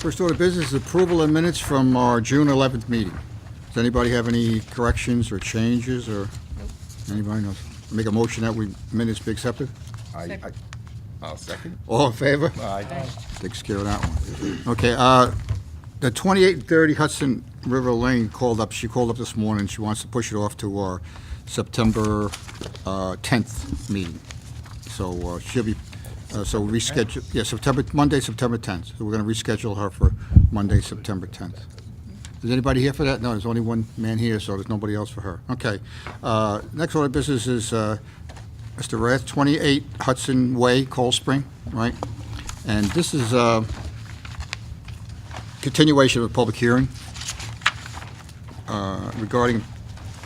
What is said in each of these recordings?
First order of business is approval of minutes from our June 11th meeting. Does anybody have any corrections or changes, or anybody knows? Make a motion that minutes be accepted? I'll second. All in favor? Aye. Takes care of that one. Okay, the 2830 Hudson River Lane she called up this morning. She wants to push it off to our September 10th meeting. So she'll be, reschedule, Monday, September 10th. So we're going to reschedule her for Monday, September 10th. Is anybody here for that? No, there's only one man here, so there's nobody else for her. Okay. Next order of business is Mr. Rathe, 28 Hudson Way, Cold Spring, right? And this is a continuation of a public hearing regarding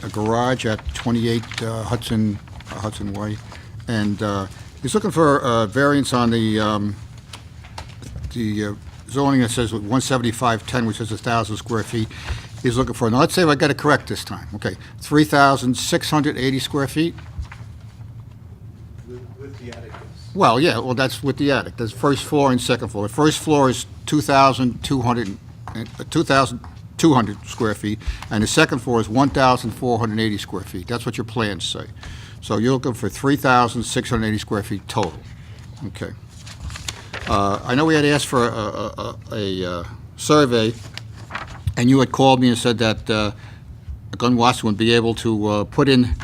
a garage at 28 Hudson Way. And he's looking for a variance on the zoning that says 17510, which is 1,000 square feet. He's looking for, now let's say I got it correct this time, okay, 3,680 square feet? With the attic. Well, yeah, well, that's with the attic. There's first floor and second floor. The first floor is 2,200 square feet, and the second floor is 1,480 square feet. That's what your plans say. So you're looking for 3,680 square feet total. Okay. I know we had asked for a survey, and you had called me and said that Glenn Watson would be able to put in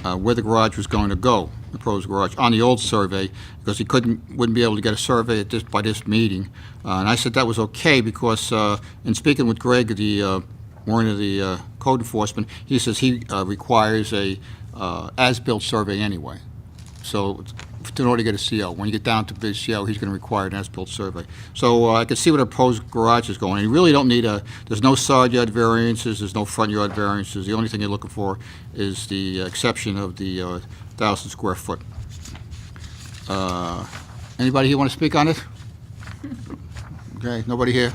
where the garage was going to go, the proposed garage, on the old survey, because he wouldn't be able to get a survey by this meeting. And I said that was okay, because in speaking with Greg, one of the code enforcement, he says he requires a as-built survey anyway. So in order to get a CO, when you get down to bid CO, he's going to require an as-built survey. So I can see where the proposed garage is going. You really don't need there's no side yard variances, there's no front yard variances. The only thing you're looking for is the exception of the 1,000 square foot. Anybody here want to speak on it? Okay, nobody here?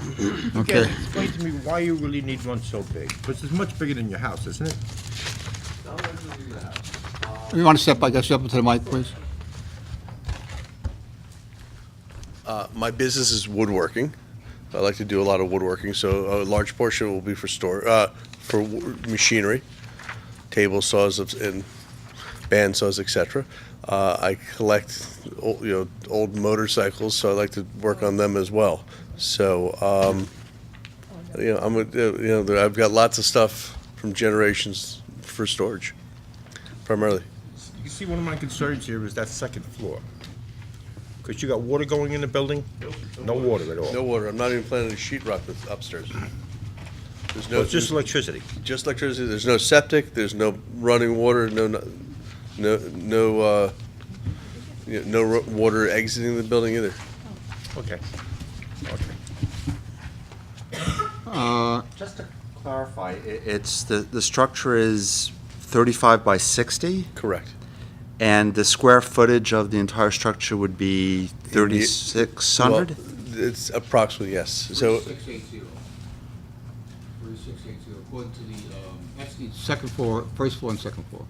Okay. Explain to me why you really need one so big, because it's much bigger than your house, isn't it? You want to step up to the mic, please? My business is woodworking. I like to do a lot of woodworking, so a large portion will be for machinery, table saws and band saws, etc. I collect old motorcycles, so I like to work on them as well. So I've got lots of stuff from generations for storage, primarily. You see, one of my concerns here is that second floor. Because you got water going in the building? No water at all. No water. I'm not even planning to sheetrock upstairs. There's no. It's just electricity. Just electricity. There's no septic. There's no running water. No water exiting the building either. Okay. Just to clarify, it's the structure is 35 by 60, Correct. and the square footage of the entire structure would be 3,600? Well, it's approximately, yes. So 3680. 3680, according to that's the second floor, first floor and second floor,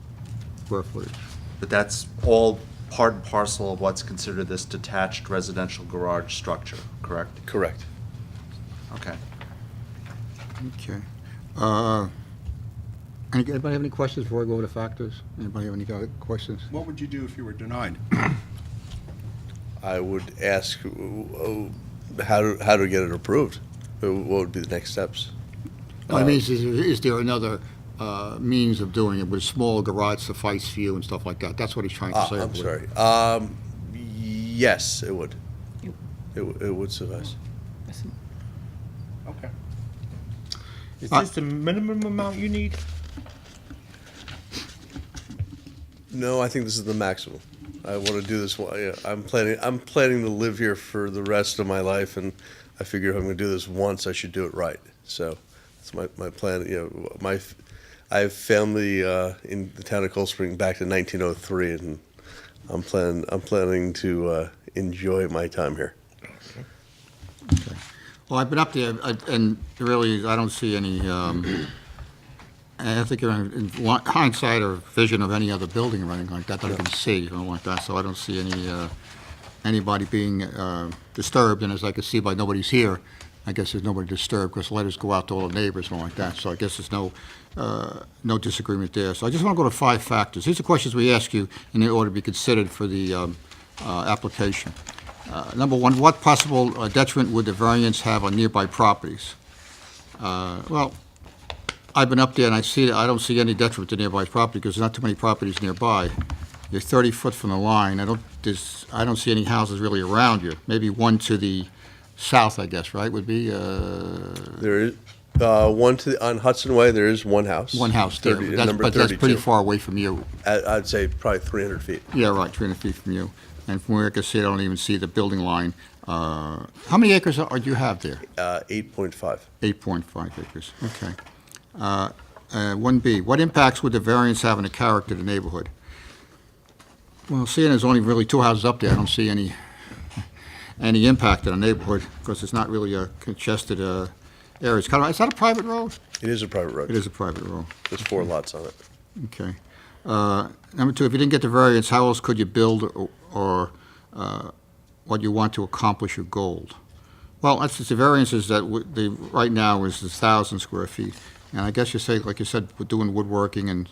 square footage. But that's all part and parcel of what's considered this detached residential garage structure, correct? correct. Okay. Okay. Anybody have any questions before I go over the factors? Anybody have any other questions? What would you do if you were denied? I would ask how to get it approved. What would be the next steps? I mean, is there another means of doing it? Would a small garage suffice for you and stuff like that? That's what he's trying to say. I'm sorry. Yes, it would. It would suffice. Okay. Is this the minimum amount you need? No, I think this is the maximum. I want to do this. I'm planning to live here for the rest of my life, and I figure if I'm going to do this once, I should do it right. So that's my plan. I have family in the town of Cold Spring back to 1903, and I'm planning to enjoy my time here. Okay. Well, I've been up there, and really, I don't see any, I think you're in hindsight or vision of any other building or anything like that I can see, or like that, so I don't see anybody being disturbed, and as I can see by nobody's here, I guess there's nobody disturbed, because letters go out to all the neighbors and all like that, so I guess there's no disagreement there. So I just want to go to 5 factors. These are questions we ask you in order to be considered for the application. Number 1, what possible detriment would the variance have on nearby properties? Well, I've been up there and I don't see any detriment to nearby property, because there's not too many properties nearby. You're 30 foot from the line. I don't see any houses really around you. Maybe one to the south, I guess, right, would be, There is, on Hudson Way, there is one house. one house there. 30 But number that's pretty 32. far away from you. I'd say probably 300 feet. Yeah, right, 300 feet from you. And from where I can see, I don't even see the building line. How many acres do you have there? 8.5. 8.5 acres, okay. 1B, what impacts would the variance have on the character of the neighborhood? Well, seeing there's only really 2 houses up there, I don't see any impact on the neighborhood, because it's not really a congested area. It's kind of, is that a private road? It is a private road. It is a private road, There's 4 lots on it. okay. Number 2, if you didn't get the variance, how else could you build or what you want to accomplish your goal? Well, that's the variance is that right now is 1,000 square feet. And I guess you say, like you said, we're doing woodworking and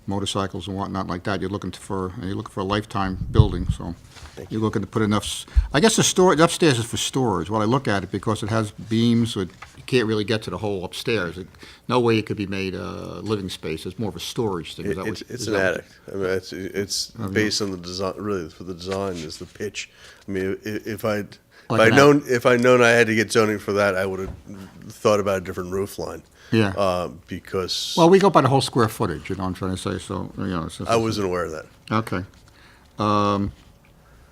motorcycles and whatnot like that. You're looking for a lifetime building, so you're looking to put enough, I guess the storage, upstairs is for storage. Well, I look at it because it has beams, you can't really get to the whole upstairs. No way it could be made living space. It's more of a storage thing. Is that what- It's is an that what- attic. I mean, it's based on the design, really, for the design is the pitch. I mean, if I'd known I had to get zoning for that, I would have thought about a different roof line. Yeah. Because Well, we go by the whole square footage, you know what I'm trying to say, so, you know. I wasn't aware of that. Okay.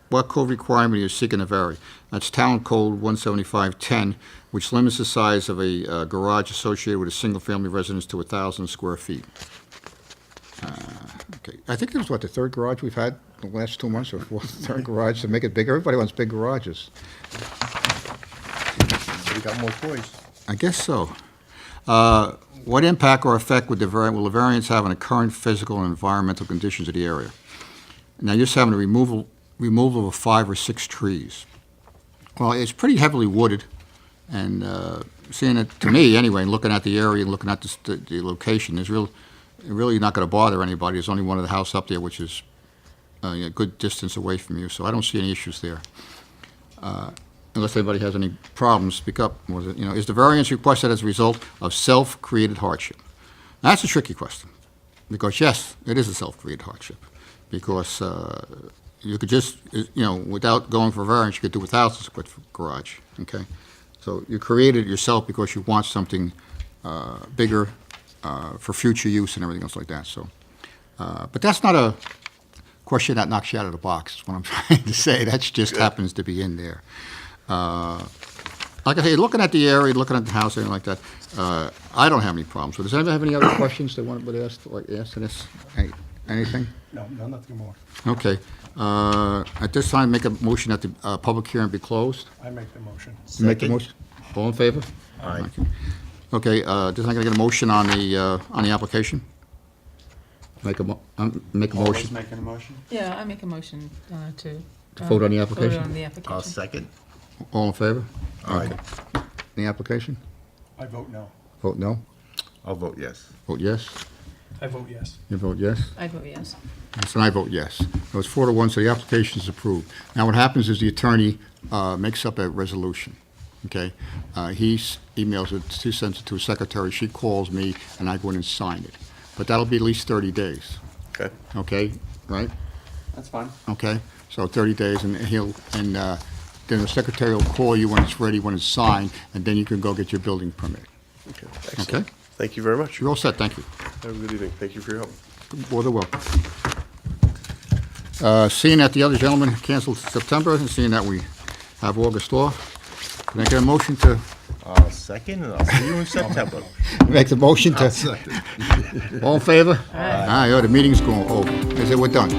What code requirement are you seeking to vary? That's Town Code 17510, which limits the size of a garage associated with a single-family residence to 1,000 square feet. Okay, I think this was, the 3rd garage we've had in the last 2 months, or 4th, 3rd garage to make it bigger. Everybody wants big garages. We got more toys. I guess so. What impact or effect will the variance have on the current physical and environmental conditions of the area? Now, you're just having a removal of 5 or 6 trees. Well, it's pretty heavily wooded, and seeing it, to me anyway, and looking at the area and looking at the location, there's really not going to bother anybody. There's only one of the house up there, which is a good distance away from you, so I don't see any issues there. Unless anybody has any problems, speak up. Is the variance requested as a result of self-created hardship? Now, that's a tricky question, because yes, it is a self-created hardship, because you could just, without going for variance, you could do 1,000 square foot garage, okay? So you created it yourself because you want something bigger for future use and everything else like that, so. But that's not a question that knocks you out of the box, is what I'm trying to say. That just happens to be in there. Like I say, looking at the area, looking at the house, anything like that, I don't have any problems with it. Does anybody have any other questions they want to ask to this? Anything? No, nothing more. Okay. At this time, make a motion that the public hearing be closed. I make the motion. Make the motion. All in favor? Aye. Okay, just I'm going to get a motion on the application. Make a motion. making a motion? Yeah, I make a motion to. vote on the application? Vote on the application. I'll second. All in favor? Aye. Okay. The application? I vote no. Vote no? I'll vote yes. Vote yes? I vote yes. You vote yes? I vote yes. Yes, and I vote yes. It was 4-1, so the application is approved. Now, what happens is the attorney makes up a resolution, okay? He emails it, he sends it to his secretary, she calls me, and I go in and sign it. But that'll be at least 30 days, Okay. okay? Right? That's fine. Okay? So 30 days, and then the secretary will call you when it's ready, when it's signed, and then you can go get your building permit. Okay. Excellent. Okay? Thank you very much. You're all set, thank you. Have a good evening. Thank you for your help. More than welcome. Seeing that the other gentleman canceled September, and seeing that we have August off, can I get a motion to I'll second, and I'll see you in September. make the motion to? All in favor? Aye. Aye, the meeting's going over. Is it, we're done.